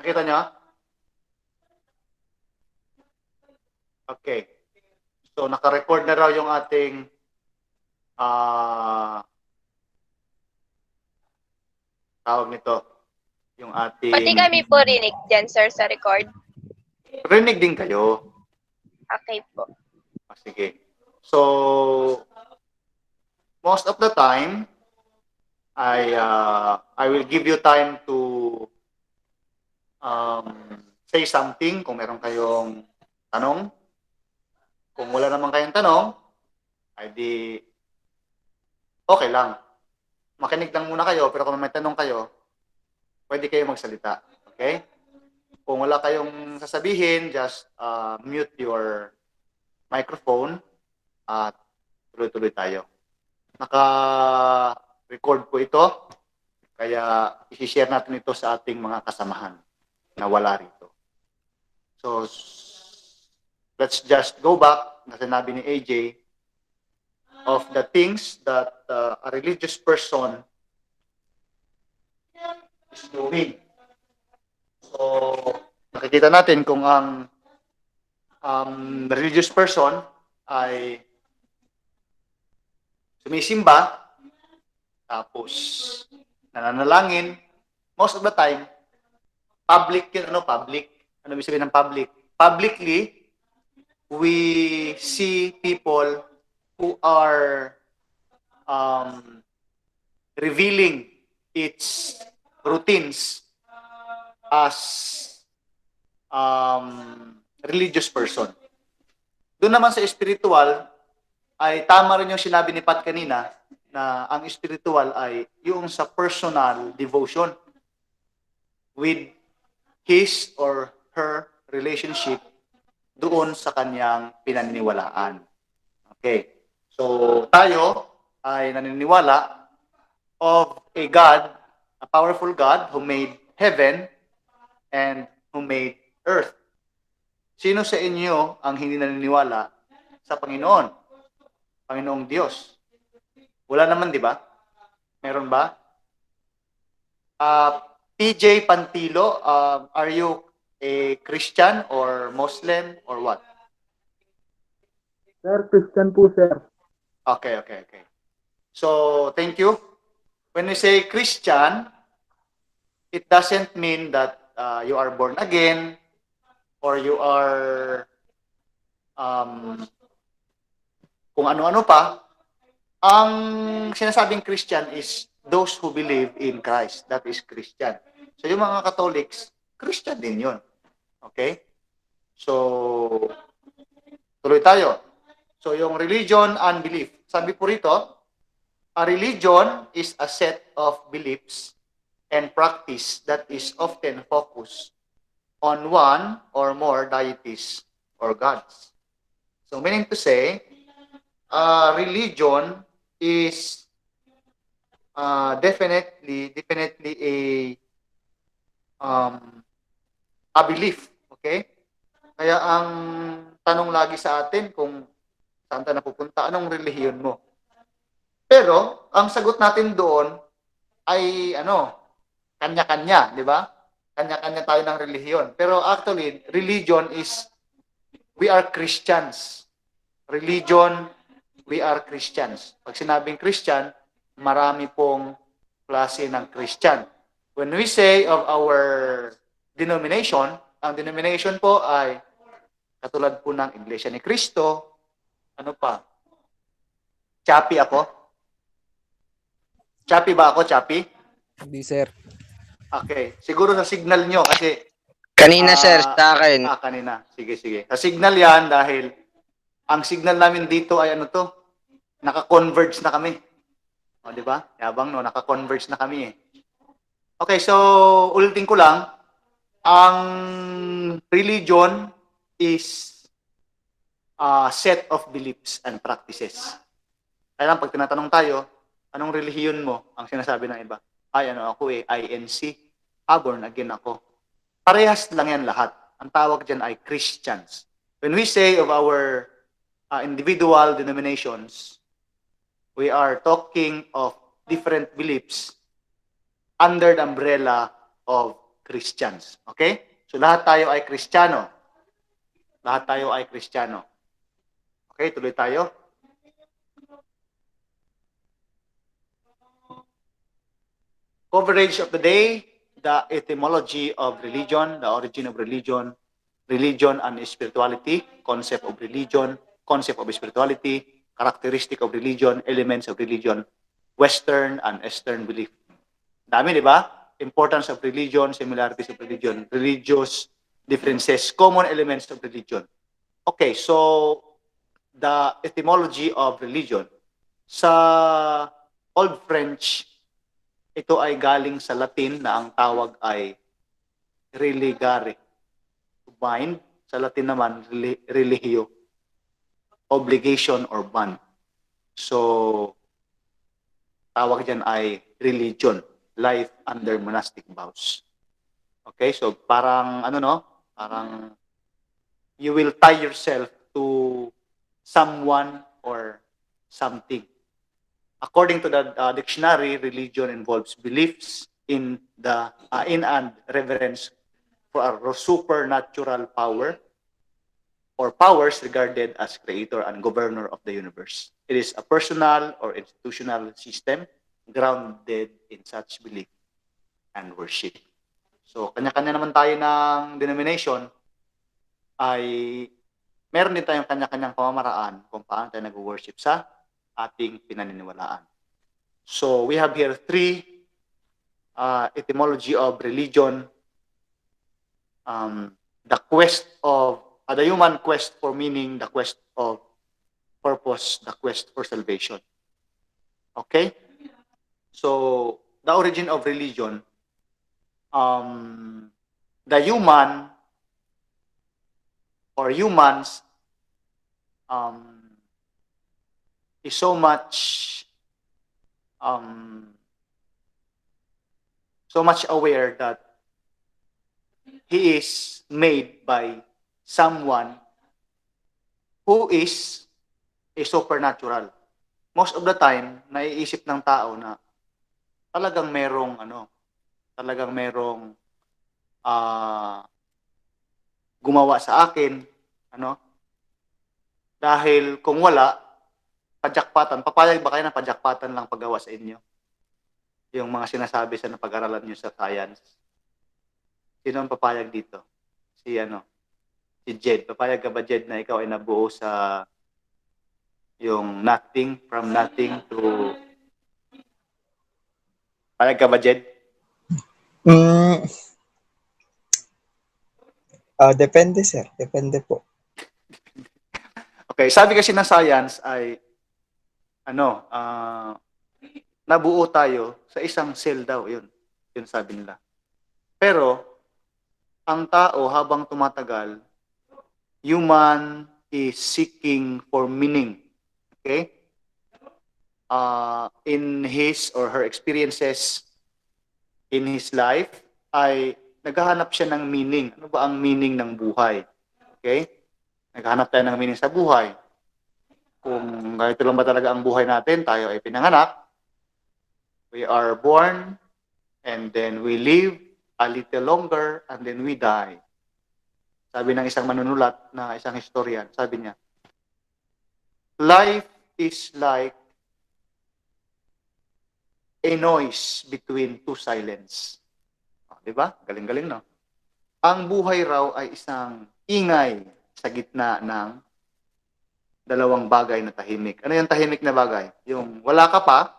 Nakita nyo? Okay. So, naka-record na raw yung ating tawag nito, yung ating... Pati kami po rinig dyan, sir, sa record. Rinig din kayo. Okay po. Sige. So, most of the time, I will give you time to say something kung meron kayong tanong. Kung wala naman kayong tanong, ay di okay lang. Makinig lang muna kayo, pero kung may tanong kayo, pwede kayo magsalita. Okay? Kung wala kayong sasabihin, just mute your microphone at tuloy-tuloy tayo. Naka-record po ito, kaya i-share natin ito sa ating mga kasamahan na wala rito. So, let's just go back na sinabi ni AJ of the things that a religious person is doing. So, nakikita natin kung ang religious person ay sumisimba, tapos nananalangin, most of the time, public yun, public? Ano ibig sabihin ng public? Publicly, we see people who are revealing its routines as religious person. Doon naman sa spiritual, ay tama rin yung sinabi ni Pat kanina na ang spiritual ay yung sa personal devotion with his or her relationship doon sa kanyang pinaniniwalaan. Okay. So, tayo ay naniniwala of a God, a powerful God who made heaven and who made earth. Sino sa inyo ang hindi naniniwala sa Panginoon? Panginoong Diyos. Wala naman, di ba? Meron ba? PJ Pantilo, are you a Christian or Muslim or what? Sir, Christian po, sir. Okay. So, thank you. When we say Christian, it doesn't mean that you are born again or you are kung ano-ano pa. Ang sinasabing Christian is those who believe in Christ. That is Christian. So, yung mga Catholics, Christian din yun. Okay? So, tuloy tayo. So, yung religion and belief. Sabi po rito, a religion is a set of beliefs and practice that is often focused on one or more deities or gods. So, meaning to say, religion is definitely a belief. Okay? Kaya ang tanong lagi sa atin kung saan tayo napupunta, anong relihiyon mo? Pero, ang sagot natin doon ay kanya-kanya, di ba? Kanya-kanya tayo ng relihiyon. Pero actually, religion is, we are Christians. Religion, we are Christians. Pag sinabing Christian, marami pong klase ng Christian. When we say of our denomination, ang denomination po ay katulad po ng Iglesia ni Cristo, ano pa? Chapi ako? Chapi ba ako? Chapi? Hindi, sir. Okay. Siguro sa signal nyo kasi... Kanina, sir, sa akin. Kanina. Sige. Sa signal yan dahil ang signal namin dito ay naka-converge na kami. O, di ba? Yabang, no? Naka-converge na kami eh. Okay, so, ulitin ko lang. Ang religion is a set of beliefs and practices. Kaya lang, pag tinatanong tayo, anong relihiyon mo? Ang sinasabi ng iba, ako INC. Born again ako. Parehas lang yan lahat. Ang tawag dyan ay Christians. When we say of our individual denominations, we are talking of different beliefs under the umbrella of Christians. Okay? So lahat tayo ay Kristiyano. Lahat tayo ay Kristiyano. Okay, tuloy tayo. Coverage of the day, the etymology of religion, the origin of religion, religion and spirituality, concept of religion, concept of spirituality, characteristic of religion, elements of religion, Western and Eastern belief. Dami, di ba? Importance of religion, similarities of religion, religious differences, common elements of religion. Okay, so the etymology of religion. Sa Old French, ito ay galing sa Latin na ang tawag ay religare. Bind, sa Latin naman, religio. Obligation or bond. So, tawag dyan ay religion. Life under monastic vows. Okay, so parang ano no? Parang you will tie yourself to someone or something. According to the dictionary, religion involves beliefs in and reverence for a supernatural power or powers regarded as creator and governor of the universe. It is a personal or institutional system grounded in such belief and worship. So, kanya-kanya naman tayo ng denomination ay meron din tayong kanya-kanyang pamamaraan kung paano tayo nag-worship sa ating pinaniniwalaan. So, we have here three etymology of religion. The quest of, the human quest for meaning, the quest of purpose, the quest for salvation. Okay? So, the origin of religion, the human or humans is so much aware that he is made by someone who is a supernatural. Most of the time, naiisip ng tao na talagang merong gumawa sa akin, dahil kung wala, pajakpatan, papayag ba kayo na pajakpatan lang paggawa sa inyo? Yung mga sinasabi sa napag-aralan nyo sa science. Sino ang papayag dito? Si Jed. Papayag ka ba, Jed, na ikaw ay nabuo sa yung nothing, from nothing to... Payag ka ba, Jed? Depende, sir. Depende po. Okay, sabi kasi ng science ay nabuo tayo sa isang cell daw, yun sabi nila. Pero ang tao habang tumatagal, human is seeking for meaning. Okay? In his or her experiences in his life ay naghahanap siya ng meaning. Ano ba ang meaning ng buhay? Okay? Naghahanap tayo ng meaning sa buhay. Kung ganito lang ba talaga ang buhay natin, tayo ay pinanganak, we are born, and then we live a little longer, and then we die. Sabi ng isang manunulat na isang historian, sabi niya, life is like a noise between two silence. Di ba? Galing-galing, no? Ang buhay raw ay isang ingay sa gitna ng dalawang bagay na tahimik. Ano yung tahimik na bagay? Yung wala ka pa,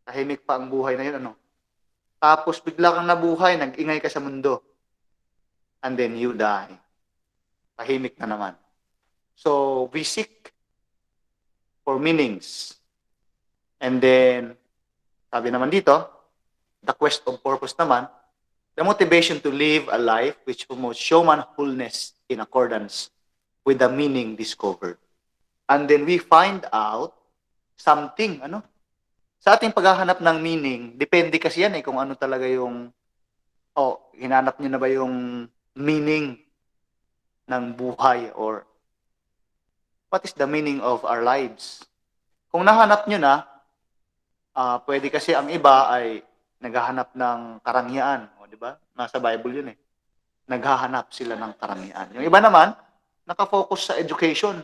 tahimik pa ang buhay na yun, Tapos bigla kang nabuhay, nag-ingay ka sa mundo. And then you die. Tahimik na naman. So, we seek for meanings. And then, sabi naman dito, the quest of purpose naman, the motivation to live a life which promotes human wholeness in accordance with the meaning discovered. And then we find out something, Sa ating paghahanap ng meaning, depende kasi yan kung ano talaga yung, hinanap nyo na ba yung meaning ng buhay or what is the meaning of our lives? Kung nahanap nyo na, pwede kasi ang iba ay naghahanap ng karangyaan. di ba? Nasa Bible yun eh. Naghahanap sila ng karamihan. Yung iba naman, nakafocus sa education.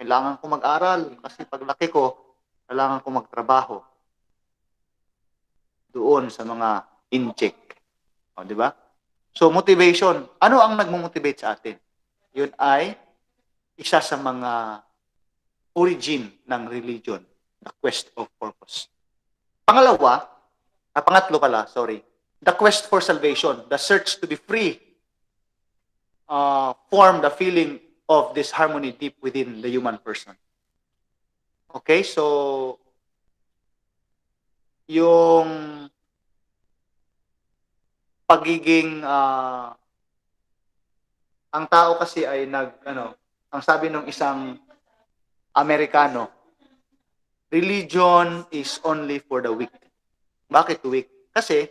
Kailangan ko mag-aral kasi paglaki ko, kailangan ko magtrabaho doon sa mga in-check. O, di ba? So, motivation. Ano ang nagmo-motivate sa atin? Yun ay isa sa mga origin ng religion, the quest of purpose. Pangatlo pala, sorry, the quest for salvation, the search to be free, form the feeling of this harmony deep within the human person. Okay, so yung pagiging ang tao kasi ay ang sabi ng isang Amerikano, religion is only for the weak. Bakit weak? Kasi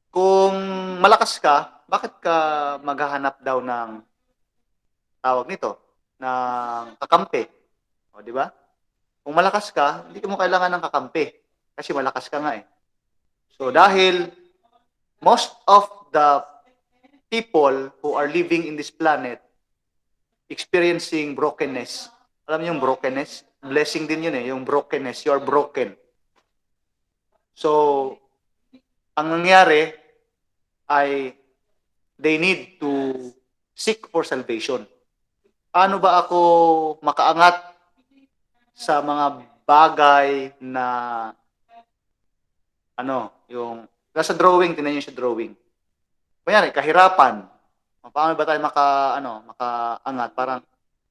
kung malakas ka, bakit ka maghahanap daw ng tawag nito, ng kakampi? O, di ba? Kung malakas ka, hindi mo kailangan ng kakampi kasi malakas ka nga eh. So dahil most of the people who are living in this planet experiencing brokenness. Alam niyo yung brokenness? Blessing din yun eh, yung brokenness. You are broken. So, ang nangyari ay they need to seek for salvation. Paano ba ako makaangat sa mga bagay na yung nasa drawing, tingnan niyo sa drawing. Kunyari, kahirapan. Paano ba tayo makaangat? Parang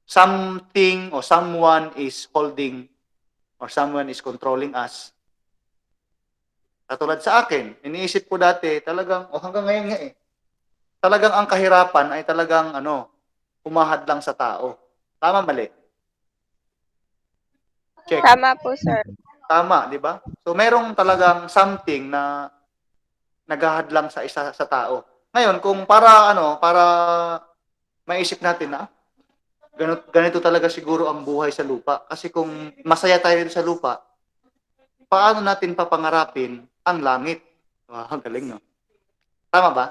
something or someone is holding or someone is controlling us. Katulad sa akin, iniisip ko dati, talagang, hanggang ngayon nga eh, talagang ang kahirapan ay talagang, humahad lang sa tao. Tama, mali? Check. Tama po, sir. Tama, di ba? So, merong talagang something na naghahadlang sa isa sa tao. Ngayon, kung para maisip natin na, ganito talaga siguro ang buhay sa lupa. Kasi kung masaya tayo sa lupa, paano natin papangarapin ang langit? Wow, galing, no? Tama ba?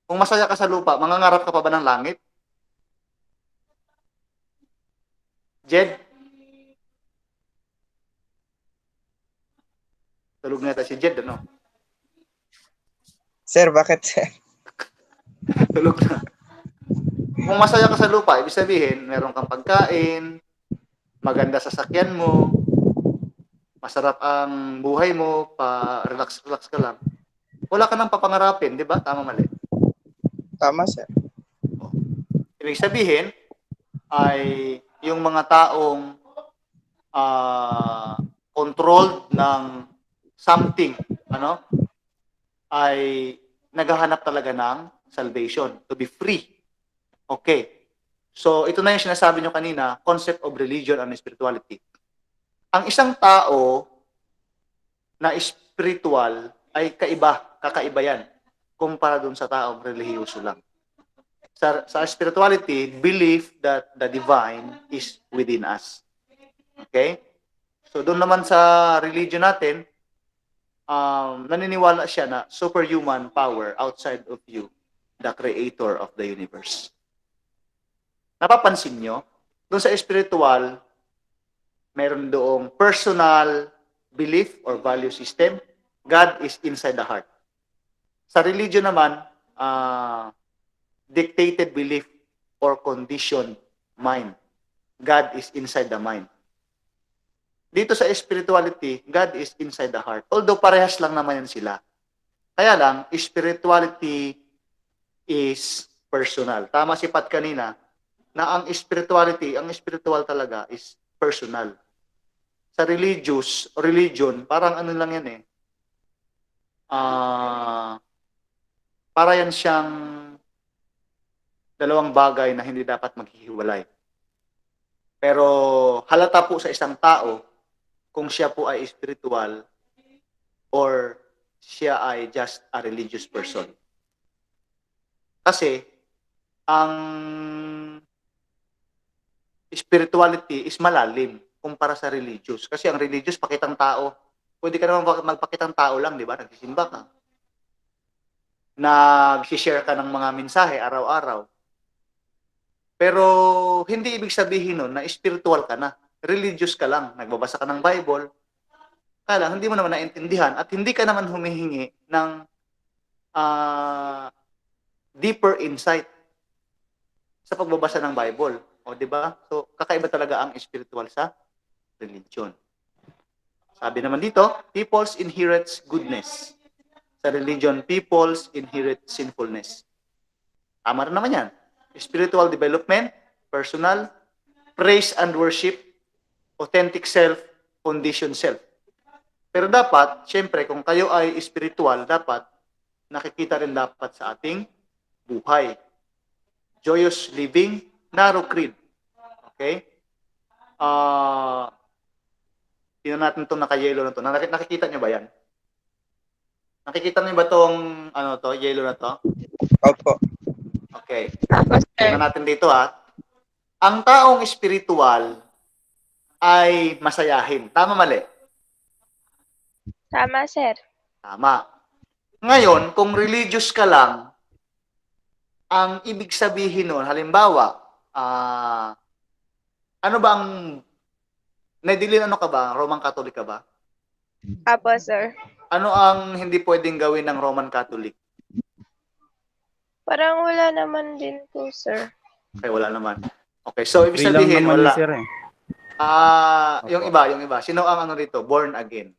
Kung masaya ka sa lupa, mangangarap ka pa ba ng langit? Jed? Tulog na si Jed, ano? Sir, bakit sir? Tulog na. Kung masaya ka sa lupa, ibig sabihin, meron kang pagkain, maganda sa sakyan mo, masarap ang buhay mo, pa-relax ka lang. Wala ka nang papangarapin, di ba? Tama, mali? Tama, sir. Ibig sabihin, ay yung mga taong controlled ng something, ay naghahanap talaga ng salvation, to be free. Okay. So, ito na yung sinasabi nyo kanina, concept of religion and spirituality. Ang isang tao na spiritual ay kakaiba yan, kumpara dun sa taong relihiyoso lang. Sa spirituality, belief that the divine is within us. Okay? So, doon naman sa religion natin, naniniwala siya na superhuman power outside of you, the creator of the universe. Napapansin nyo, doon sa spiritual, meron doong personal belief or value system. God is inside the heart. Sa religion naman, dictated belief or conditioned mind. God is inside the mind. Dito sa spirituality, God is inside the heart. Although parehas lang naman yan sila. Kaya lang, spirituality is personal. Tama si Pat kanina, na ang spiritual talaga is personal. Sa religion, parang ano lang yan eh. Para yan siyang dalawang bagay na hindi dapat maghihiwalay. Pero halata po sa isang tao kung siya po ay spiritual or siya ay just a religious person. Kasi ang spirituality is malalim kumpara sa religious. Kasi ang religious, pakitang tao. Pwede ka naman magpakitang tao lang, di ba? Nagsisimba ka. nag-share ka ng mga mensahe araw-araw. Pero hindi ibig sabihin nun na spiritual ka na. Religious ka lang. Nagbabasa ka ng Bible. Kaya lang, hindi mo naman naintindihan at hindi ka naman humihingi ng deeper insight sa pagbabasa ng Bible. O, di ba? So, kakaiba talaga ang spiritual sa religion. Sabi naman dito, peoples inherits goodness. Sa religion, peoples inherit sinfulness. Tama rin naman yan. Spiritual development, personal, praise and worship, authentic self, conditioned self. Pero dapat, syempre, kung kayo ay spiritual, dapat nakikita rin dapat sa ating buhay. Joyous living, narrow creed. Okay? Tingnan natin itong naka-yellow na to. Nakikita nyo ba yan? Nakikita nyo ba itong yellow na to? Opo. Okay. Apo, sir. Tingnan natin dito ha. Ang taong spiritual ay masayahin. Tama, mali? Tama, sir. Tama. Ngayon, kung religious ka lang, ang ibig sabihin nun, halimbawa, ano ba ang, naidilin ano ka ba? Roman Catholic ka ba? Apo, sir. Ano ang hindi pwedeng gawin ng Roman Catholic? Parang wala naman din po, sir. Okay, wala naman. Okay, so ibig Free lang sabihin, naman wala. yun, sir eh. Yung iba. Sino ang rito? Born again.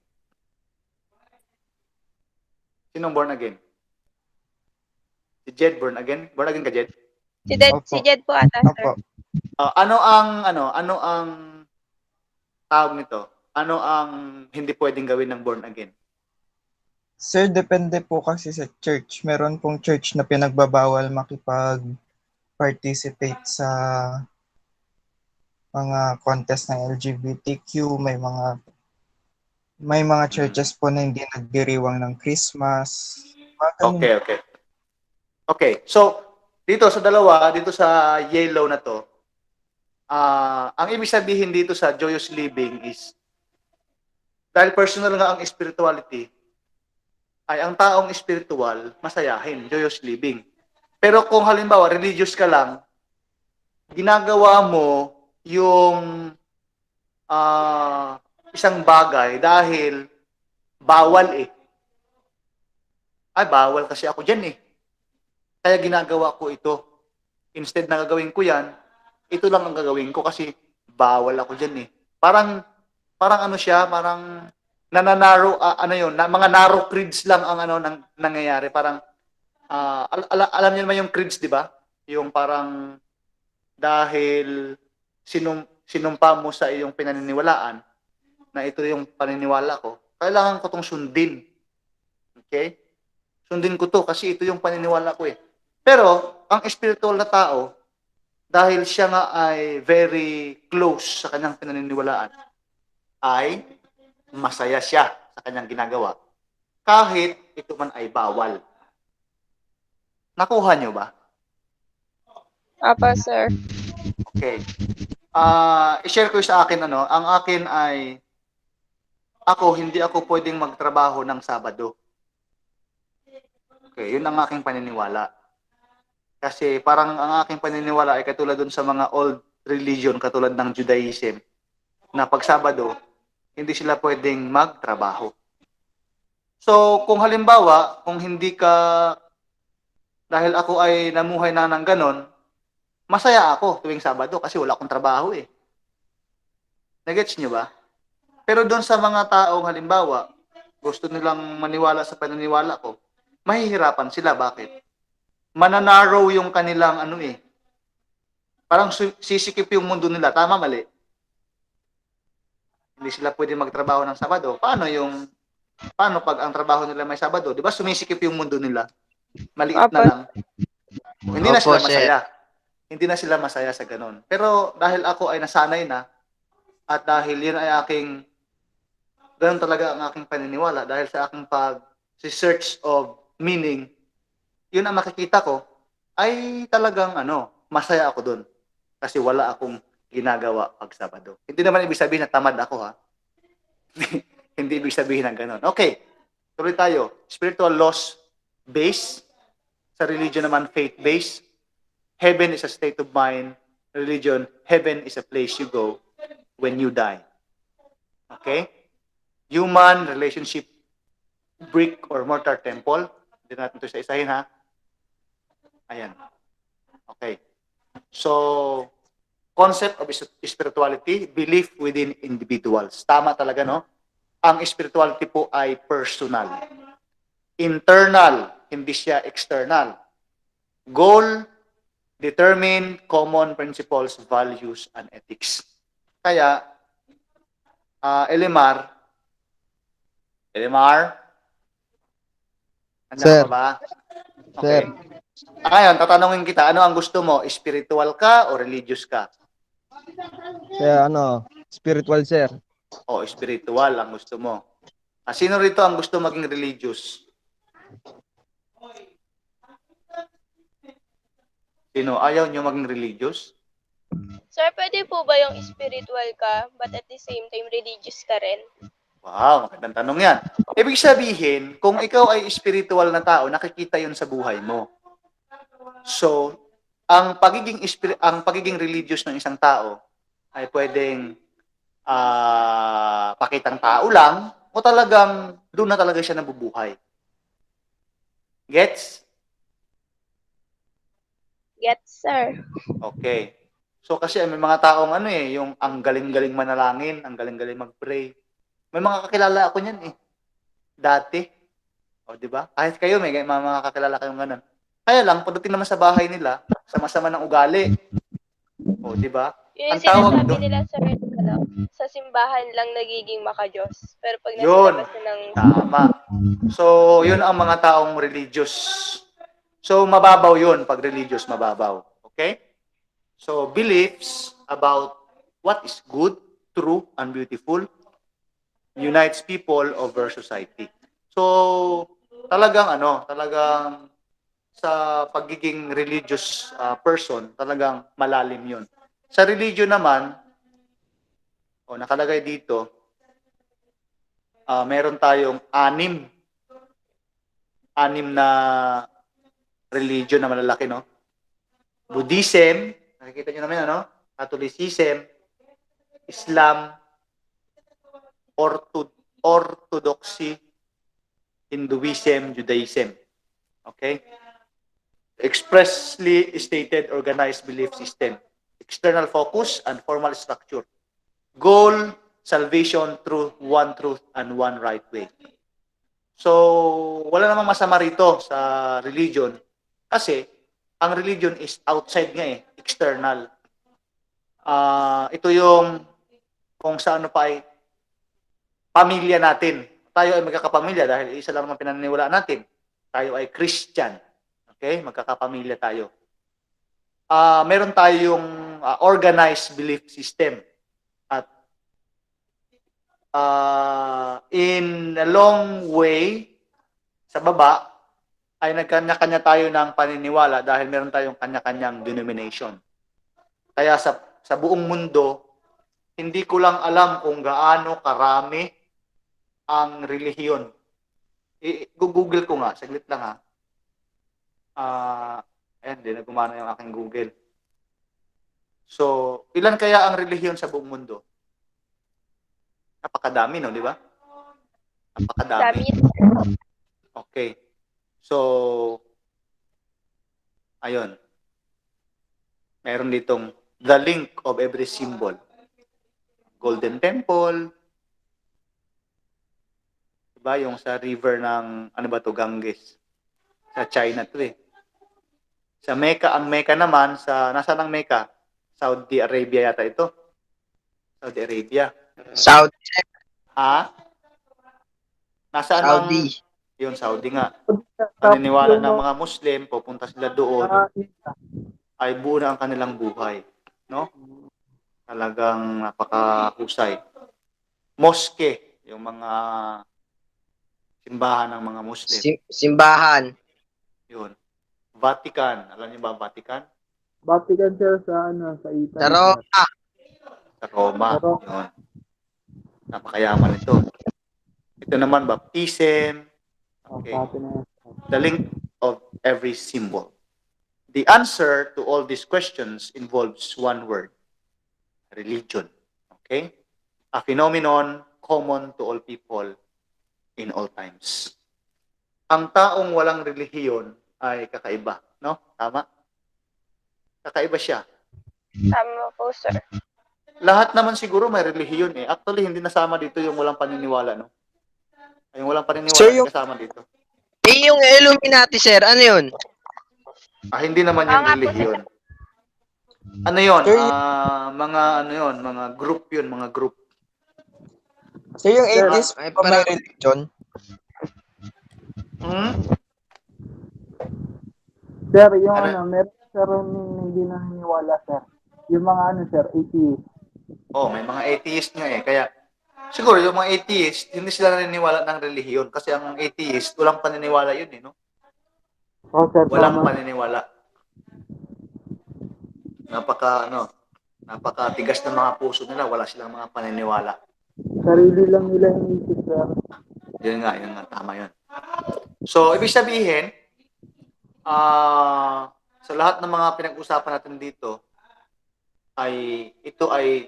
Sinong born again? Si Jed born again? Born again ka, Jed? Opo. Si Jed po ata, Opo. sir. Ano ang tawag nito? Ano ang hindi pwedeng gawin ng born again? Sir, depende po kasi sa church. Meron pong church na pinagbabawal makipag-participate sa mga contest ng LGBTQ. May mga churches po na hindi nagdiriwang ng Christmas. Mga ganun. Okay. So, dito sa yellow na to, ang ibig sabihin dito sa joyous living is, dahil personal nga ang spirituality, ay ang taong spiritual, masayahin, joyous living. Pero kung halimbawa, religious ka lang, ginagawa mo yung isang bagay dahil bawal eh. Ay, bawal kasi ako dyan eh. Kaya ginagawa ko ito. Instead na gagawin ko yan, ito lang ang gagawin ko kasi bawal ako dyan eh. Parang ano siya, parang nananarrow, mga narrow creeds lang ang nangyayari. Parang, alam niyo naman yung creeds, di ba? Yung parang, dahil sinumpa mo sa iyong pinaniniwalaan, na ito yung paniniwala ko, kailangan ko itong sundin. Okay? Sundin ko to kasi ito yung paniniwala ko eh. Pero, ang spiritual na tao, dahil siya nga ay very close sa kanyang pinaniniwalaan, ay masaya siya sa kanyang ginagawa. Kahit ito man ay bawal. Nakuha nyo ba? Apo, sir. Okay. I-share ko sa akin, ang akin ay, hindi ako pwedeng magtrabaho ng Sabado. Okay, yun ang aking paniniwala. Kasi parang ang aking paniniwala ay katulad dun sa mga old religion, katulad ng Judaism, na pag Sabado, hindi sila pwedeng magtrabaho. So, kung halimbawa, kung hindi ka, dahil ako ay namuhay na ng ganon, masaya ako tuwing Sabado kasi wala akong trabaho eh. Nagets nyo ba? Pero doon sa mga taong halimbawa, gusto nilang maniwala sa paniniwala ko, mahihirapan sila. Bakit? Mananarrow yung kanilang parang sisikip yung mundo nila. Tama, mali? Hindi sila pwede magtrabaho ng Sabado. Paano pag ang trabaho nila may Sabado? Di ba sumisikip yung mundo nila? Maliit na lang. Hindi na Opo, sila masaya. Hindi na sila masaya sa ganun. Pero dahil ako ay nasanay na, at dahil yun ay ganun talaga ang aking paniniwala, dahil sa aking pag-search of meaning, yun ang makikita ko, ay talagang masaya ako dun. Kasi wala akong ginagawa pag Sabado. Hindi naman ibig sabihin na tamad ako ha. Hindi ibig sabihin ng ganun. Okay, tuloy tayo. Spiritual laws base, Sa religion naman, faith-based. Heaven is a state of mind. Religion, heaven is a place you go when you die. Okay? Human relationship, brick or mortar temple. Hindi natin ito isa-isahin, ha? Ayan. Okay. So, concept of spirituality, belief within individuals. Tama talaga, no? Ang spirituality po ay personal. Internal, hindi siya external. Goal, determine common principles, values, and ethics. Kaya, Elimar, handa Sir. ka ba? Okay. Ngayon, tatanungin kita, ano ang gusto mo? Spiritual ka o religious ka? Kaya spiritual sir. O spiritual ang gusto mo. Sino rito ang gusto maging religious? Sino? Ayaw nyo maging religious? Sir, pwede po ba yung spiritual ka, but at the same time, religious ka rin? Wow, magandang tanong yan. Ibig sabihin, kung ikaw ay spiritual na tao, nakikita yun sa buhay mo. So, ang pagiging religious ng isang tao ay pwedeng pakitang tao lang o talagang doon na talaga siya nabubuhay. Gets? Gets, sir. Okay. So kasi may mga taong yung ang galing-galing manalangin, ang galing-galing mag-pray. May mga kakilala ako niyan eh. Dati. O, di ba? Kahit kayo may mga kakilala kayong ganun. Kaya lang, pagdating naman sa bahay nila, sama-sama ng ugali. O, di ba? Yung Ang tawag sinasabi doon, nila, sir, sa simbahan lang nagiging makajos. Pero pag Yun. nasa labas na ng... tama. So, yun ang mga taong religious. So, mababaw yun. Pag religious, mababaw. Okay? So, beliefs about what is good, true, and beautiful unites people over society. So, talagang sa pagiging religious person, talagang malalim yun. Sa religion naman, nakalagay dito, meron tayong anim na religion na malalaki, no? Buddhism, nakikita nyo naman, Catholicism, Islam, Orthodoxy, Hinduism, Judaism. Okay? Expressly stated organized belief system. External focus and formal structure. Goal, salvation through one truth and one right way. So, wala namang masama rito sa religion kasi ang religion is outside nga eh, external. Ito yung kung sa pa ay pamilya natin. Tayo ay magkakapamilya dahil isa lang naman pinaniniwalaan natin. Tayo ay Christian. Okay? Magkakapamilya tayo. Meron tayong organized belief system. At in a long way, sa baba, ay nagkanya-kanya tayo ng paniniwala dahil meron tayong kanya-kanyang denomination. Kaya sa buong mundo, hindi ko lang alam kung gaano karami ang relihiyon. Google ko nga, saglit lang ha. Ayan, di na gumana yung aking Google. So, ilan kaya ang relihiyon sa buong mundo? Napakadami, no, di ba? Napakadami. Okay. So, ayun. Meron ditong the link of every symbol. Golden Temple. Diba? Yung sa river ng, Ganges. Sa China to eh. Sa Mecca, ang Mecca naman, nasaan ang Mecca? Saudi Arabia yata ito. Saudi Arabia. Saudi. Nasaan Saudi. Yun, Saudi nga. Paniniwala ng mga Muslim, pupunta sila doon, ay buo na ang kanilang buhay. No? Talagang napakahusay. Mosque, yung mga simbahan ng mga Muslim. Simbahan. Yun. Vatican. Alam niyo ba ang Vatican? Vatican sir sa Italy. Sa Roma. Sa Roma. Yun. Napakayaman ito. Ito naman, baptism. Okay. The link of every symbol? The answer to all these questions involves one word: religion. Okay? A phenomenon common to all people in all times. Ang taong walang relihiyon ay kakaiba, no? Tama? Kakaiba siya. Tama po, sir. Lahat naman siguro may relihiyon eh. Actually, hindi nasama dito yung walang paniniwala, no? Yung walang paniniwala, Sir, hindi yung- kasama dito. Yung Illuminati, sir, ano yun? Hindi naman yun nga po, relihiyon. Ano yun? Sir, Mga group yun, mga group. Sir, yung Sir, atheist ay, pa may parang- religion? Hmm? Sir, yung Ano? meron sir hindi naniniwala, sir. Yung mga sir, atheist. May mga atheist nga eh. Kaya, siguro yung mga atheist, hindi sila naniniwala ng relihiyon. Kasi ang atheist, walang paniniwala yun eh, no? Oh, sir, Walang tama. paniniwala. Napakatigas ng mga puso nila, wala silang mga paniniwala. Sarili lang nila yung isip, sir. Yun nga, tama yun. So, ibig sabihin, sa lahat ng mga pinag-usapan natin dito, ito ay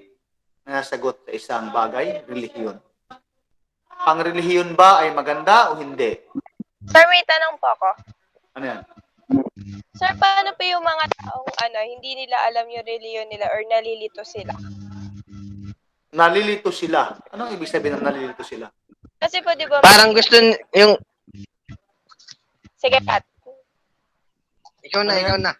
nasagot sa isang bagay, relihiyon. Ang relihiyon ba ay maganda o hindi? Sir, may tanong po ako. Ano yan? Sir, paano po yung mga taong hindi nila alam yung reliyon nila or nalilito sila? Nalilito sila. Anong ibig sabihin ng nalilito sila? Kasi po, di ba, Parang gusto yung... sige, Pat. Ikaw na, Ano yan? ikaw na.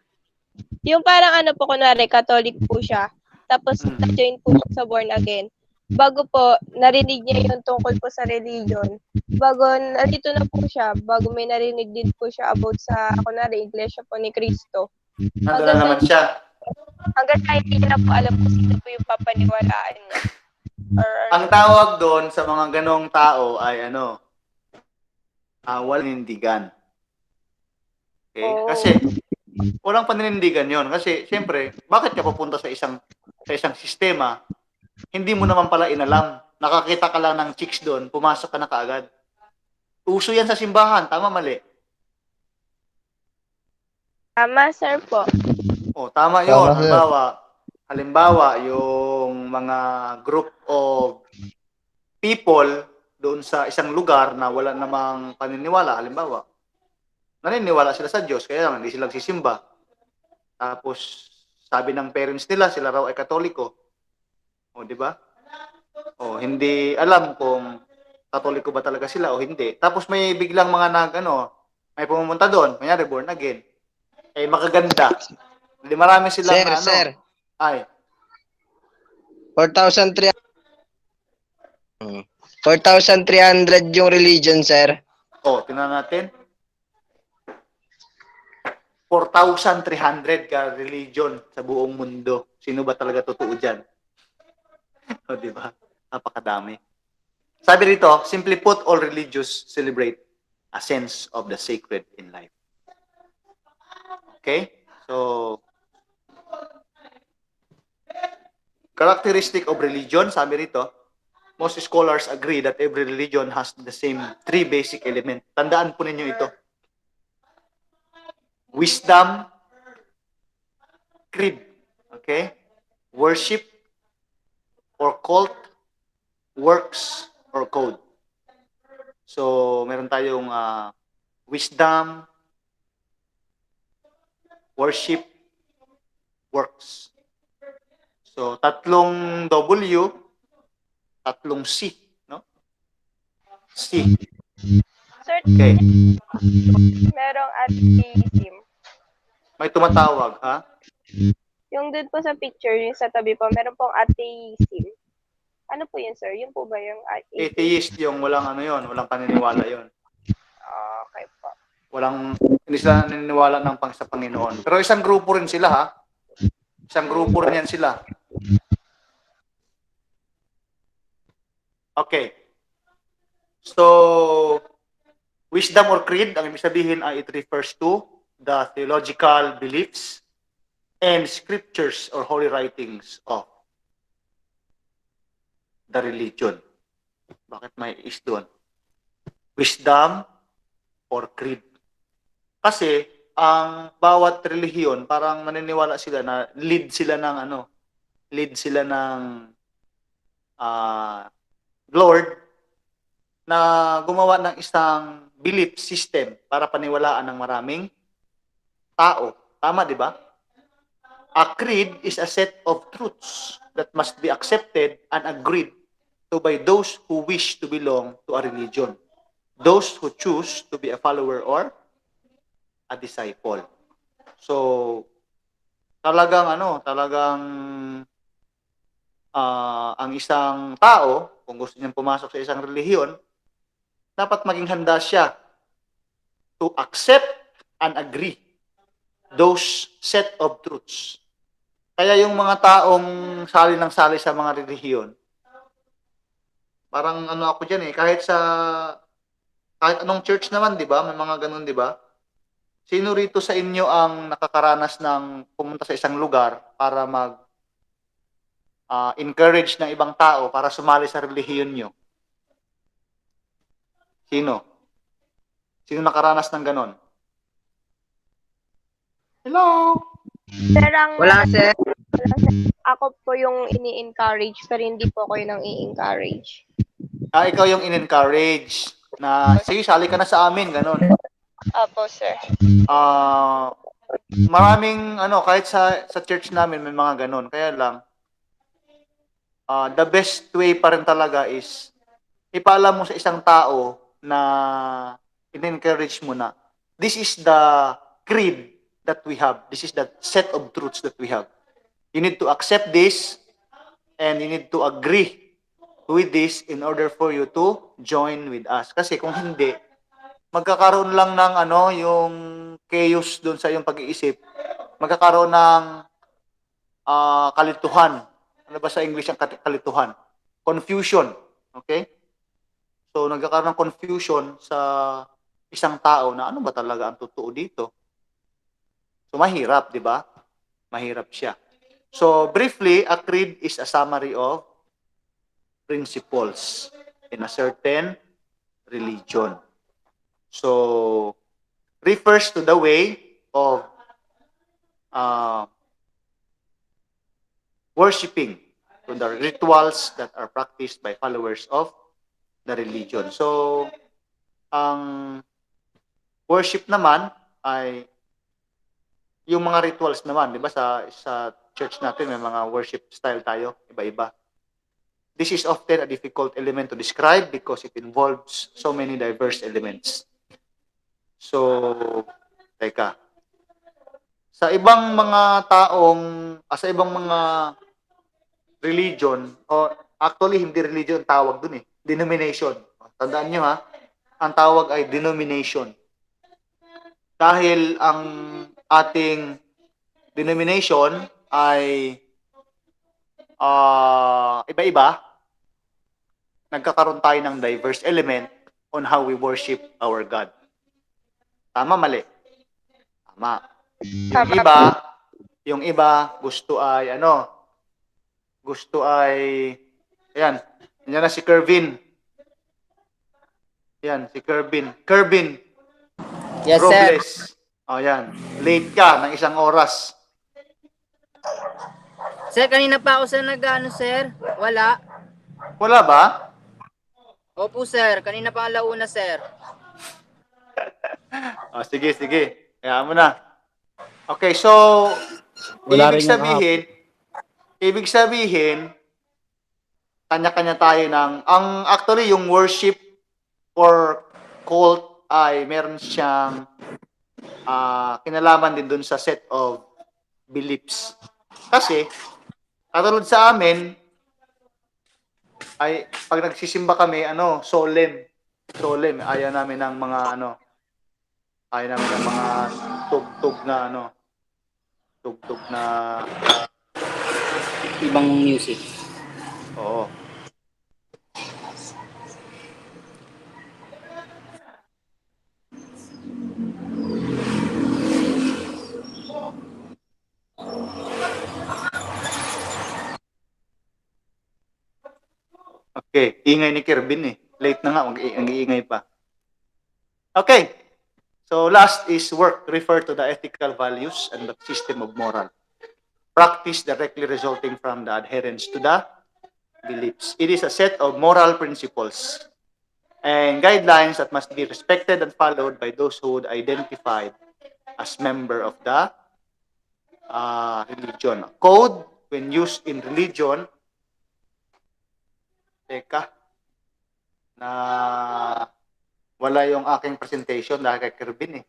Yung parang po, kunwari, Catholic po siya. Tapos, na-join po siya sa born again. Bago po, narinig niya yung tungkol po sa religion. Bago, nandito na po siya. Bago may narinig din po siya about sa, kunwari, Iglesia po ni Cristo. Nandun na naman siya. Hanggang kahit hindi na po alam kung sino po yung papaniwalaan niya. Or, Ang tawag doon sa mga ganong tao ay walang Okay? Oh. Kasi walang paninindigan 'yon kasi siyempre, bakit ka pupunta sa isang sistema hindi mo naman pala inalam. Nakakita ka lang ng chicks doon, pumasok ka na kaagad. Uso 'yan sa simbahan, tama mali? tama, sir po. Tama 'yon. Tama, sir. Halimbawa, yung mga group of people doon sa isang lugar na wala namang paniniwala, halimbawa, naniniwala sila sa Diyos, kaya lang hindi sila nagsisimba. Tapos, sabi ng parents nila, sila raw ay Katoliko. Di ba? Hindi alam kung Katoliko ba talaga sila o hindi. Tapos may biglang mga may pumunta doon, kunyari born again. Makaganda. Hindi marami silang Sir. Ay, 4,300. 4,300 yung religion, sir. tingnan natin. 4,300 ka religion sa buong mundo. Sino ba talaga totoo dyan? Di ba? Napakadami. Sabi rito, simply put, all religious celebrate a sense of the sacred in life. Okay? So, characteristic of religion, sabi rito, most scholars agree that every religion has the same three basic elements. Tandaan po ninyo ito. Wisdom, creed, okay? Worship or cult, works or code. So, meron tayong wisdom, worship, works. So, tatlong W, tatlong C, no? C. Sir, Okay. merong atheism. May tumatawag, ha? Yung dun po sa picture, yung sa tabi po, meron pong atheism. Ano po yun, sir? Yun po ba yung atheism? Atheist yung walang walang paniniwala yon. Okay po. Hindi sila naniniwala ng sa Panginoon. Pero isang grupo rin sila, ha? Isang grupo rin yan sila. Okay. So, wisdom or creed, ang ibig sabihin ay it refers to the theological beliefs and scriptures or holy writings of the religion. Bakit may is doon? Wisdom or creed. Kasi ang bawat relihiyon parang naniniwala sila na lead sila ng Lord na gumawa ng isang belief system para paniwalaan ng maraming tao. Tama, di ba? A creed is a set of truths that must be accepted and agreed to by those who wish to belong to a religion, those who choose to be a follower or a disciple. So, talagang ang isang tao, kung gusto niyang pumasok sa isang relihiyon, dapat maging handa siya to accept and agree those set of truths. Kaya yung mga taong sali ng sali sa mga relihiyon, parang ano ako dyan kahit anong church naman, di ba? May mga ganun, di ba? Sino rito sa inyo ang nakakaranas ng pumunta sa isang lugar para encourage ng ibang tao para sumali sa relihiyon nyo? Sino? Sino nakaranas ng ganon? Hello? Sir, ang Wala, sir. ako po yung ini-encourage, pero hindi po ako yung i-encourage. Ikaw yung in-encourage na, sige, sali ka na sa amin, ganon. Opo, sir. Maraming, kahit sa church namin may mga ganon. Kaya lang, the best way pa rin talaga is, ipaalam mo sa isang tao na in-encourage mo na, this is the creed that we have. This is the set of truths that we have. You need to accept this and you need to agree with this in order for you to join with us. Kasi kung hindi, magkakaroon lang ng yung chaos doon sa iyong pag-iisip. Magkakaroon ng kalituhan. Ano ba sa English ang kalituhan? Confusion. Okay? So, nagkakaroon ng confusion sa isang tao na ano ba talaga ang totoo dito? So, mahirap, di ba? Mahirap siya. So, briefly, a creed is a summary of principles in a certain religion. So, refers to the way of worshiping, to the rituals that are practiced by followers of the religion. So, ang worship naman ay yung mga rituals naman, di ba? Sa church natin, may mga worship style tayo, iba-iba. This is often a difficult element to describe because it involves so many diverse elements. So, teka. Sa ibang mga sa ibang mga religion, o actually hindi religion tawag dun denomination. Tandaan nyo ang tawag ay denomination. Dahil ang ating denomination ay iba-iba, nagkakaroon tayo ng diverse element on how we worship our God. Tama, mali? Tama. Yung iba gusto ay ayan na si Kervin. Yan, si Kervin. Kervin. Yes, Robles. Yan. Late ka ng 1 oras. Sir, kanina pa ako sir sir. Wala. Wala ba? Opo, sir. Kanina pa alauna, sir. Sige. Kaya mo na. Okay, so, ibig sabihin, kanya-kanya tayo actually, yung worship or cult ay meron siyang kinalaman din dun sa set of beliefs. Kasi, katulad sa amin, ay pag nagsisimba kami, solemn. Ayaw namin ng mga tugtog na Ibang music. oo. Okay, ingay ni Kervin Late na nga, ang iingay pa. Okay. So last is work, refer to the ethical values and the system of moral. Practice directly resulting from the adherence to the beliefs. It is a set of moral principles and guidelines that must be respected and followed by those who would identify as member of the religion. Code, when used in religion, teka, na wala yung aking presentation dahil kay Kervin eh.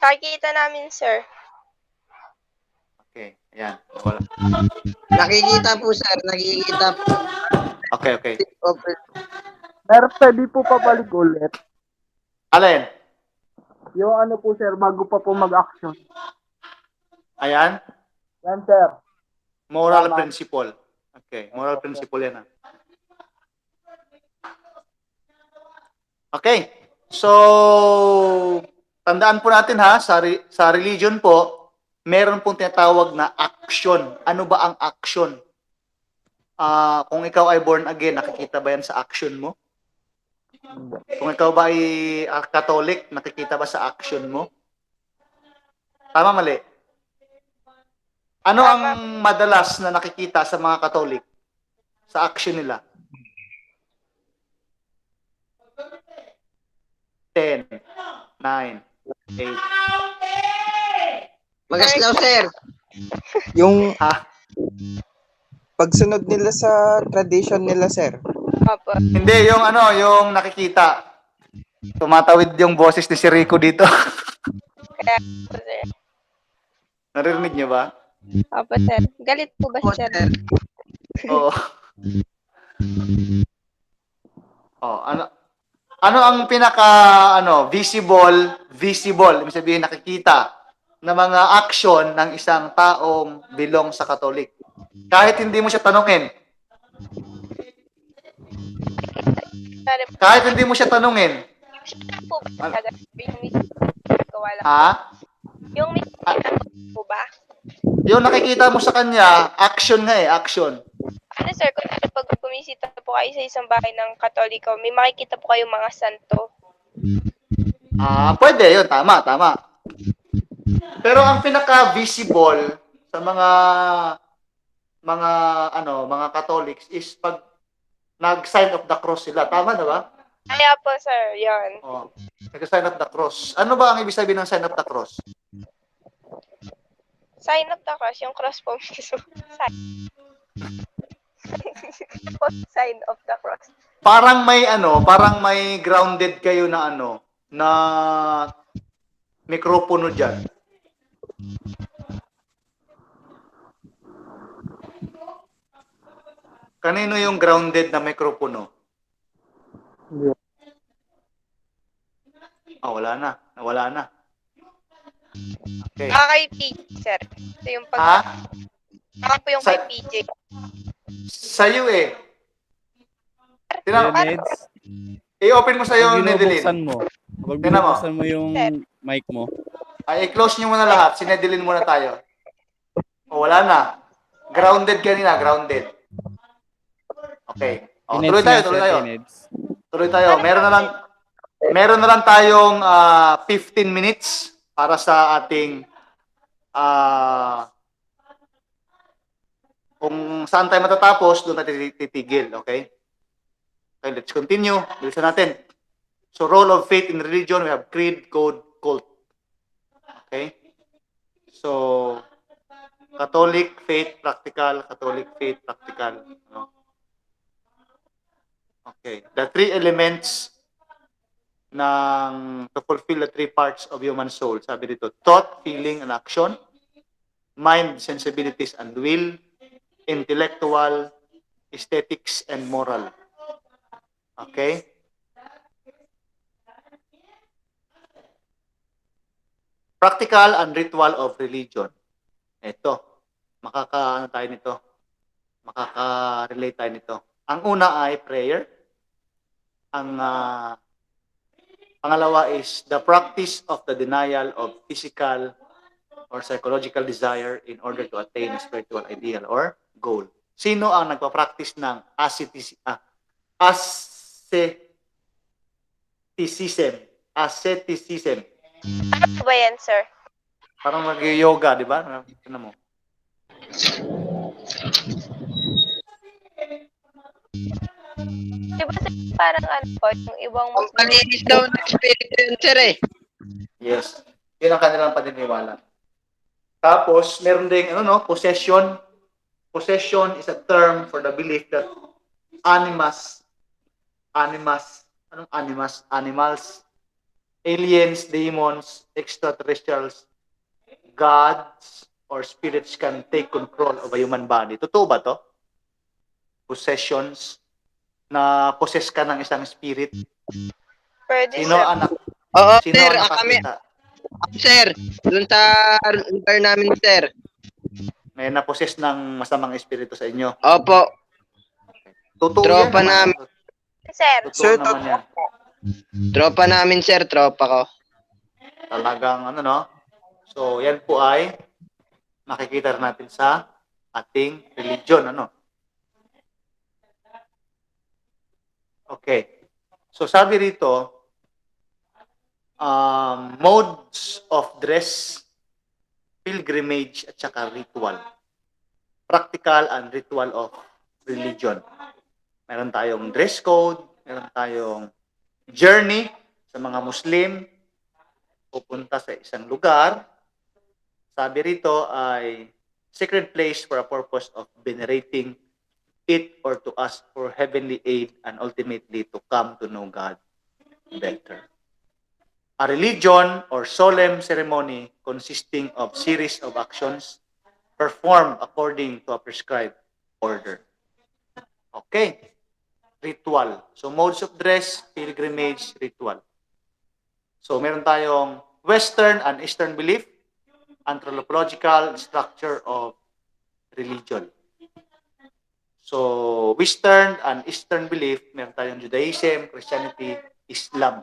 Nakikita namin, sir. Okay, ayan. Wala. Nakikita po, sir. Nakikita po. Okay, okay. Sir, pwede po pabalik ulit. Alin? Yung ano po, sir, bago pa po mag-action. Ayan. Yan, sir. Moral Tama. principle. Okay, moral principle yan. Okay. So, tandaan po natin ha, sa religion po, meron pong tinatawag na action. Ano ba ang action? Kung ikaw ay born again, nakikita ba yan sa action mo? Kung ikaw ba ay Catholic, nakikita ba sa action mo? Tama, mali? Ano ang madalas na nakikita sa mga Catholic? Sa action nila? 10, 9, 8. Magaslaw, sir. Yung Ha? pagsunod nila sa tradition nila, sir. Opo. Hindi, yung ano, yung nakikita. Tumatawid yung boses ni si Rico dito. Kaya po, sir. Narinig niyo ba? Opo, sir. Galit po ba Po, si sir? sir. Oo. Oh, ano ang pinaka visible, ibig sabihin nakikita na mga action ng isang taong belong sa Katolik. Kahit hindi mo siya tanungin. Sir, Kahit hindi mo siya tanungin. po ba talaga? Yung mismo gawa lang. Ha? Yung mismo po ba? Yung nakikita mo sa kanya, action nga eh, action. Ano, sir, kung pag bumisita po kayo sa isang bahay ng Katoliko, may makikita po kayong mga santo. Pwede yun, tama. Pero ang pinaka-visible sa mga Catholics is pag nag-sign of the cross sila. Tama na ba? Kaya po, sir, yon. Oh, nag-sign of the cross. Ano ba ang ibig sabihin ng sign of the cross? Sign of the cross, yung cross po mismo. Sign of the cross. Parang may grounded kayo na na mikropono diyan. Kanino yung grounded na mikropono? Hindi. Wala na. Nawala na. Okay. Kay PJ, sir. Ito yung Ha? po yung kay PJ. Sa'yo eh. Tingnan mo. Neds, I-open mo sa'yo, pag Nedeline. binubuksan mo, pag Tingnan mo. binubuksan mo yung mic mo, I-close nyo muna lahat. Si Nedeline muna tayo. Wala na. Grounded kanina, grounded. Okay. Tuloy tayo. Tuloy tayo. Meron na lang tayong 15 minutes para sa ating kung saan tayo matatapos, doon tayo titigil. Okay? Okay, let's continue. Bilisan natin. So, role of faith in religion, we have creed, code, cult. Okay? So, Catholic faith, practical. Catholic faith, practical. No? Okay. The three elements to fulfill the three parts of human soul. Sabi dito, thought, feeling, and action. Mind, sensibilities, and will. Intellectual, aesthetics, and moral. Okay? Practical and ritual of religion. Ito. Makaka-relate tayo nito. Ang una ay prayer. Ang pangalawa is the practice of the denial of physical or psychological desire in order to attain a spiritual ideal or goal. Sino ang nagpa-practice ng Asceticism. Ano ba yan, sir? Parang mag-yoga, di ba? Ano mo? Di ba, sir, parang ano po, yung ibang Ang Muslim, palinis daw ng espiritu yun, sir eh. Yes. Yun ang kanilang paniniwala. Tapos, meron ding, possession. Possession is a term for the belief that animals, animals, aliens, demons, extraterrestrials, gods, or spirits can take control of a human body. Totoo ba to? Possessions, na possess ka ng isang spirit. pwede, Sino sir. anak? Oo, Sino sir. ang Kami, nakakita? sir. Doon sa lugar namin, sir. May na-possess ng masamang espiritu sa inyo. Opo. Totoo Tropa yan. namin. Sir, Totoo Sir, naman yan. Tropa namin, sir. Tropa ko. Talagang So, yan po ay makikita natin sa ating religion, Okay. So, sabi rito, modes of dress, pilgrimage, at saka ritual. Practical and ritual of religion. Meron tayong dress code, meron tayong journey sa mga Muslim, pupunta sa isang lugar. Sabi rito ay sacred place for a purpose of venerating it or to ask for heavenly aid and ultimately to come to know God better. A religion or solemn ceremony consisting of series of actions performed according to a prescribed order. Okay. Ritual. So, modes of dress, pilgrimage, ritual. So, meron tayong Western and Eastern belief, anthropological structure of religion. So, Western and Eastern belief, meron tayong Judaism, Christianity, Islam.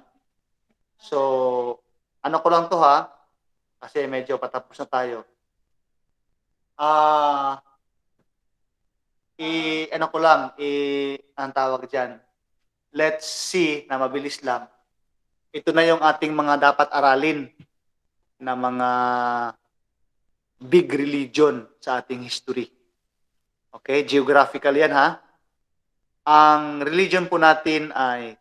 So, ano ko lang to ha, kasi medyo patapos na tayo. Ang tawag dyan, let's see, na mabilis lang. Ito na yung ating mga dapat aralin na mga big religion sa ating history. Okay, geographical yan ha. Ang religion po natin ay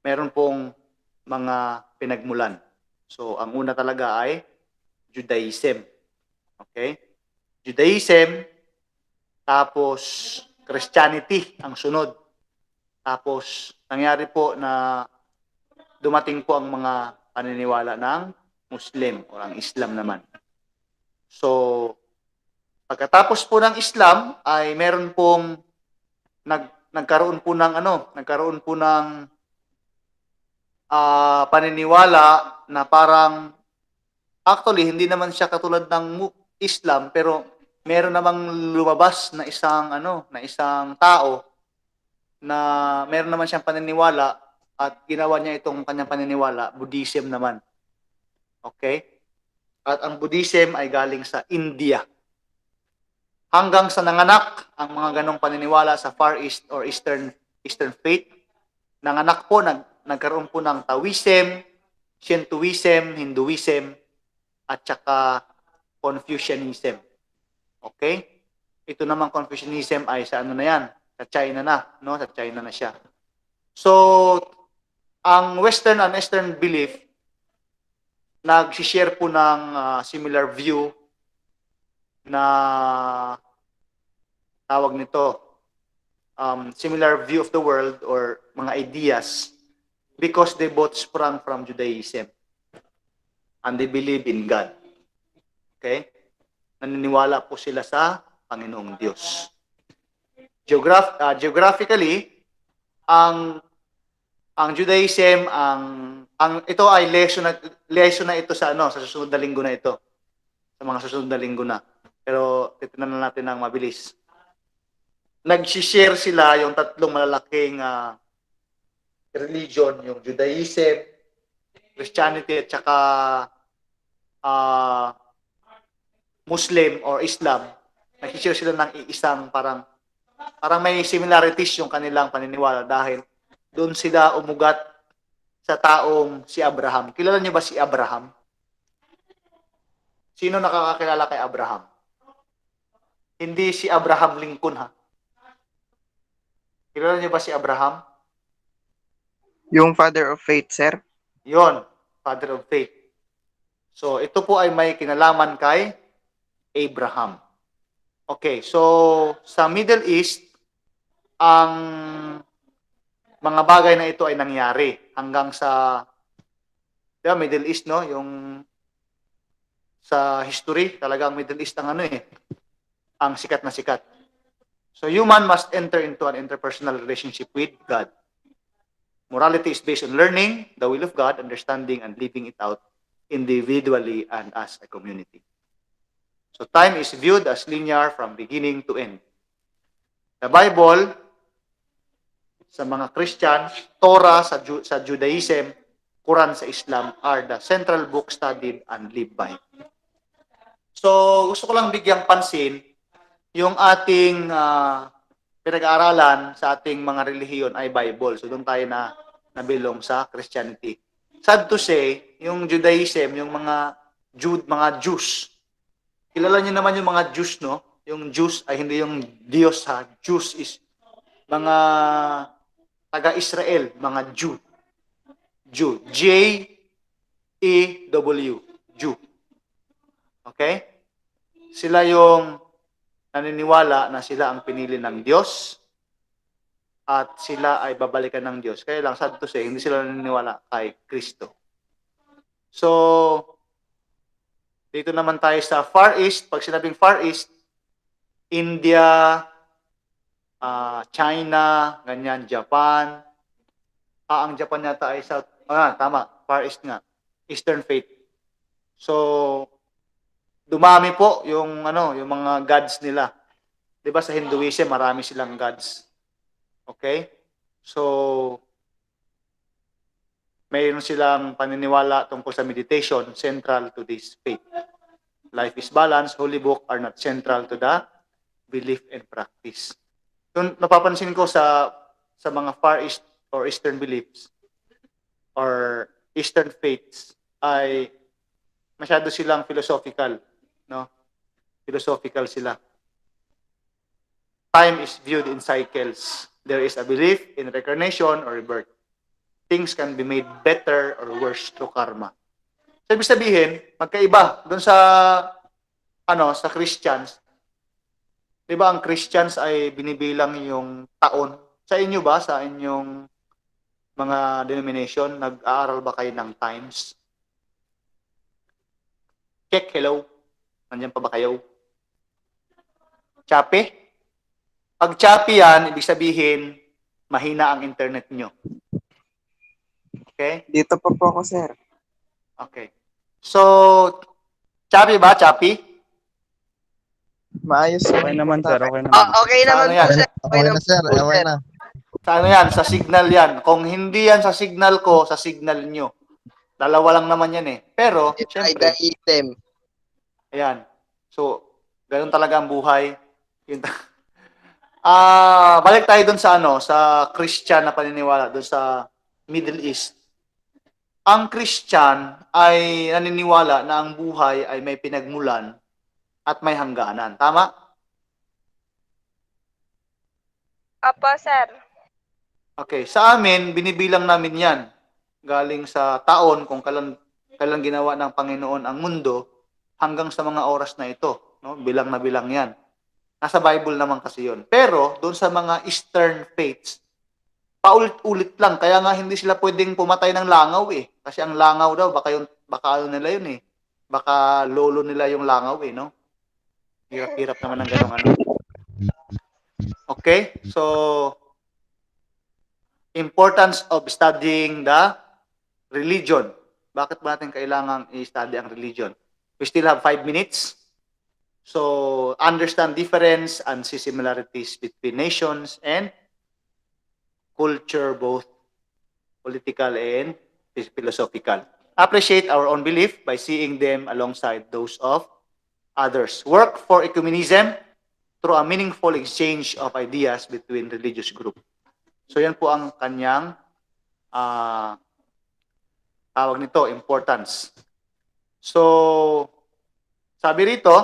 meron pong mga pinagmulan. So, ang una talaga ay Judaism. Okay? Judaism, tapos Christianity ang sunod. Tapos, nangyari po na dumating po ang mga paniniwala ng Muslim o ang Islam naman. So, pagkatapos po ng Islam ay meron pong nagkaroon po ng paniniwala na parang actually hindi naman siya katulad ng Islam pero meron namang lumabas na isang tao na meron naman siyang paniniwala at ginawa niya itong kanyang paniniwala, Buddhism naman. Okay? At ang Buddhism ay galing sa India. Hanggang sa nanganak ang mga ganong paniniwala sa Far East or Eastern faith, nanganak po, nagkaroon po ng Taoism, Shintoism, Hinduism, at saka Confucianism. Okay? Ito naman Confucianism ay sa na yan? Sa China na, no? Sa China na siya. So, ang Western and Eastern belief nag-share po ng similar view na tawag nito similar view of the world or mga ideas because they both sprang from Judaism and they believe in God. Okay? Naniniwala po sila sa Panginoong Diyos. Geographically, ang Judaism, ito ay lesson na ito sa susunod na linggo na ito. Sa mga susunod na linggo na. Pero titingnan na natin ng mabilis. Nag-share sila yung tatlong malalaking religion, yung Judaism, Christianity, at saka Muslim or Islam. Nag-share sila ng isang parang Parang may similarities yung kanilang paniniwala dahil doon sila umugat sa taong si Abraham. Kilala niyo ba si Abraham? Sino nakakakilala kay Abraham? Hindi si Abraham Lincoln, ha? Kilala niyo ba si Abraham? Yung father of faith, sir. Yon, father of faith. So, ito po ay may kinalaman kay Abraham. Okay, so sa Middle East, ang mga bagay na ito ay nangyari hanggang sa Middle East, no? Yung sa history, talagang Middle East ang ang sikat na sikat. So human must enter into an interpersonal relationship with God. Morality is based on learning the will of God, understanding and living it out individually and as a community. So time is viewed as linear from beginning to end. The Bible, sa mga Christians, Torah sa Judaism, Quran sa Islam are the central book studied and lived by. So gusto ko lang bigyang pansin yung ating pinag-aaralan sa ating mga relihiyon ay Bible. So doon tayo nabilong sa Christianity. Sad to say, yung Judaism, yung mga Jews. Kilala niyo naman yung mga Jews, no? Yung Jews ay hindi yung Diyos, ha? Jews is mga taga-Israel, mga Jew. J-E-W. Jew. Okay? Sila yung naniniwala na sila ang pinili ng Diyos at sila ay babalikan ng Diyos. Kaya lang, sad to say, hindi sila naniniwala kay Kristo. So, dito naman tayo sa Far East. Pag sinabing Far East, India, China, ganyan, Japan. Ang Japan yata ay South. Tama, Far East nga. Eastern faith. So, dumami po yung yung mga gods nila. 'Di ba sa Hinduism marami silang gods. Okay? So mayroon silang paniniwala tungkol sa meditation central to this faith. Life is balance, holy book are not central to the belief and practice. Kung napapansin ko sa mga Far East or Eastern beliefs or Eastern faiths ay masyado silang philosophical, no? Philosophical sila. Time is viewed in cycles. There is a belief in reincarnation or rebirth. Things can be made better or worse through karma. So, ibig sabihin, magkaiba doon sa sa Christians. 'Di ba ang Christians ay binibilang yung taon? Sa inyo ba, sa inyong mga denomination, nag-aaral ba kayo ng times? Check, hello. Nandiyan pa ba kayo? Choppy? Pag choppy yan, ibig sabihin, mahina ang internet nyo. Okay? Dito pa po ako, sir. Okay. So, choppy ba? Choppy? Maayos Okay naman, sir. Okay naman. Okay naman Ano po, yan? sir. Okay naman sir. po, sir. Sa yan? Sa signal yan. Kung hindi yan sa signal ko, sa signal nyo. Dalawa lang naman yan eh. Pero, Ay, syempre, the item. ayan. So, ganun talaga ang buhay. Balik tayo dun sa sa Christian na paniniwala dun sa Middle East. Ang Christian ay naniniwala na ang buhay ay may pinagmulan at may hangganan. Tama? Opo, sir. Okay. Sa amin, binibilang namin yan. Galing sa taon kung kailan ginawa ng Panginoon ang mundo hanggang sa mga oras na ito. No? Bilang na bilang yan. Nasa Bible naman kasi yon. Pero, doon sa mga Eastern faiths, paulit-ulit lang. Kaya nga hindi sila pwedeng pumatay ng langaw eh. Kasi ang langaw daw, baka ano nila yun eh. Baka lolo nila yung langaw eh, no? Hirap-hirap naman ng ganong ano. Okay? So, importance of studying the religion. Bakit ba natin kailangang i-study ang religion? We still have 5 minutes. So, understand difference and see similarities between nations and culture, both political and philosophical. Appreciate our own belief by seeing them alongside those of others. Work for ecumenism through a meaningful exchange of ideas between religious group. So yan po ang kanyang tawag nito, importance. So, sabi rito,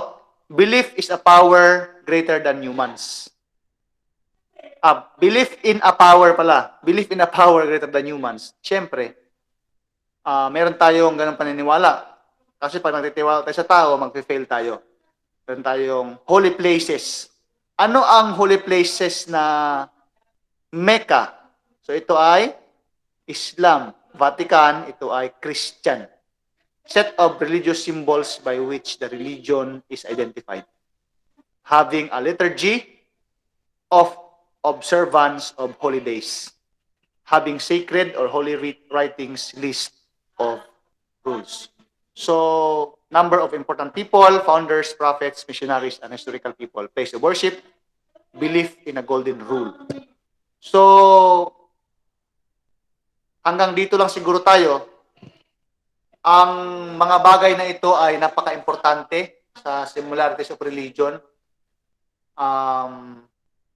belief is a power greater than humans. Belief in a power pala. Belief in a power greater than humans. Siyempre, meron tayong ganang paniniwala. Kasi pag nagtitiwala tayo sa tao, mag-fail tayo. Meron tayong holy places. Ano ang holy places na Mecca? So ito ay Islam. Vatican, ito ay Christian. Set of religious symbols by which the religion is identified. Having a liturgy of observance of holidays. Having sacred or holy writings list of rules. So, number of important people, founders, prophets, missionaries, and historical people. Place of worship, belief in a golden rule. So, hanggang dito lang siguro tayo. Ang mga bagay na ito ay napaka-importante sa similarities of religion.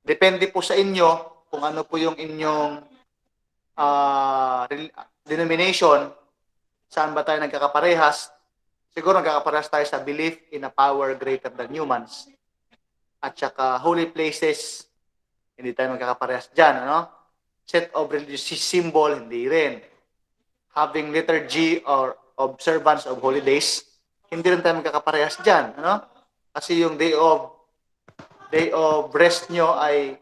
Depende po sa inyo kung ano po yung inyong denomination, saan ba tayo nagkakaparehas. Siguro nagkakaparehas tayo sa belief in a power greater than humans. At saka holy places, hindi tayo magkakaparehas dyan, ano? Set of religious symbol, hindi rin. Having liturgy or observance of holidays, hindi rin tayo magkakaparehas dyan, ano? Kasi yung day of rest nyo ay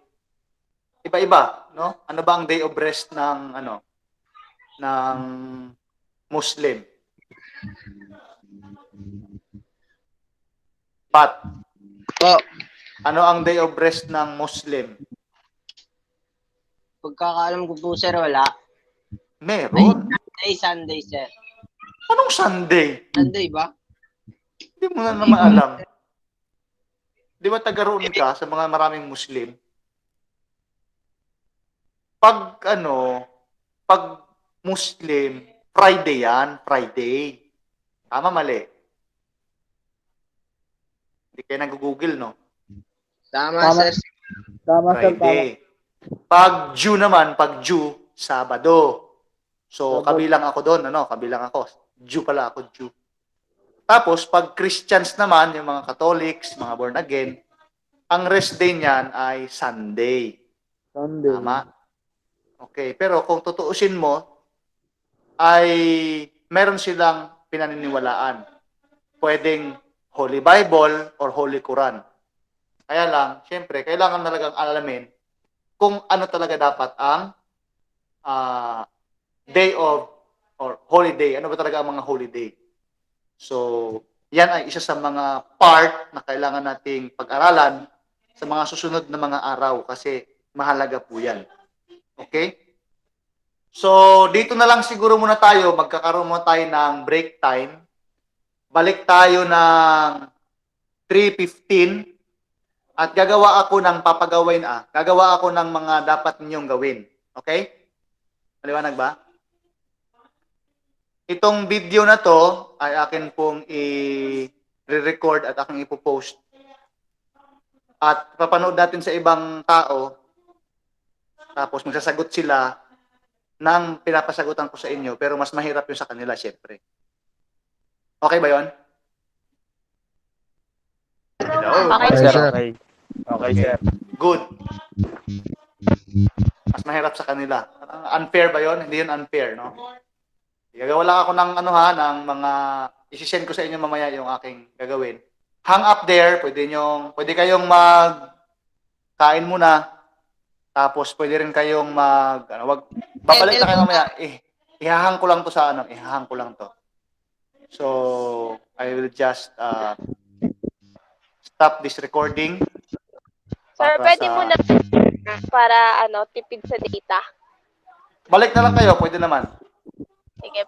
iba-iba, no? Ano ba ang day of rest ng ng Muslim? Pat, ano ang day of rest ng Muslim? Pagkakaalam ko po, sir, wala. Meron. Sunday, sir. Anong Sunday? Sunday ba? Hindi mo na naman alam. Di ba taga-roon ka sa mga maraming Muslim? Pag Muslim, Friday yan, Friday. Tama, mali. Hindi kayo nag-google, no? Tama, Tama. sir. Tama, sir. Tama. Friday. Pag Jew naman, Sabado. So, Sabado. kabilang ako doon, kabilang ako. Jew pala ako, Jew. Tapos, pag Christians naman, yung mga Catholics, mga born again, ang rest day niyan ay Sunday. Sunday. Tama? Okay, pero kung tutuusin mo, ay meron silang pinaniniwalaan. Pwedeng Holy Bible or Holy Quran. Kaya lang, syempre, kailangan talagang alamin kung ano talaga dapat ang day of or holiday. Ano ba talaga ang mga holiday? So, yan ay isa sa mga part na kailangan nating pag-aralan sa mga susunod na mga araw kasi mahalaga po yan. Okay? So, dito na lang siguro muna tayo. Magkakaroon muna tayo ng break time. Balik tayo ng 3:15 at gagawa ako ng gagawa ako ng mga dapat ninyong gawin. Okay? Maliwanag ba? Itong video na to ay akin pong i-record at aking ipopost. At papanood natin sa ibang tao. Tapos magsasagot sila ng pinapasagutan ko sa inyo, pero mas mahirap yun sa kanila, syempre. Okay ba yun? Okay, sir. sir. Okay. Okay, sir. Good. Mas mahirap sa kanila. Unfair ba yun? Hindi yun unfair, no? Gagawa lang ako ng ng mga isi-send ko sa inyo mamaya yung aking gagawin. Hang up there, pwede kayong kain muna. Tapos pwede rin kayong babalik na kayo mamaya. Ihahang ko lang to sa ihahang ko lang to. So, I will just stop this recording. Sir, Para pwede sa- mo na para tipid sa data. Balik na lang kayo, pwede naman. Sige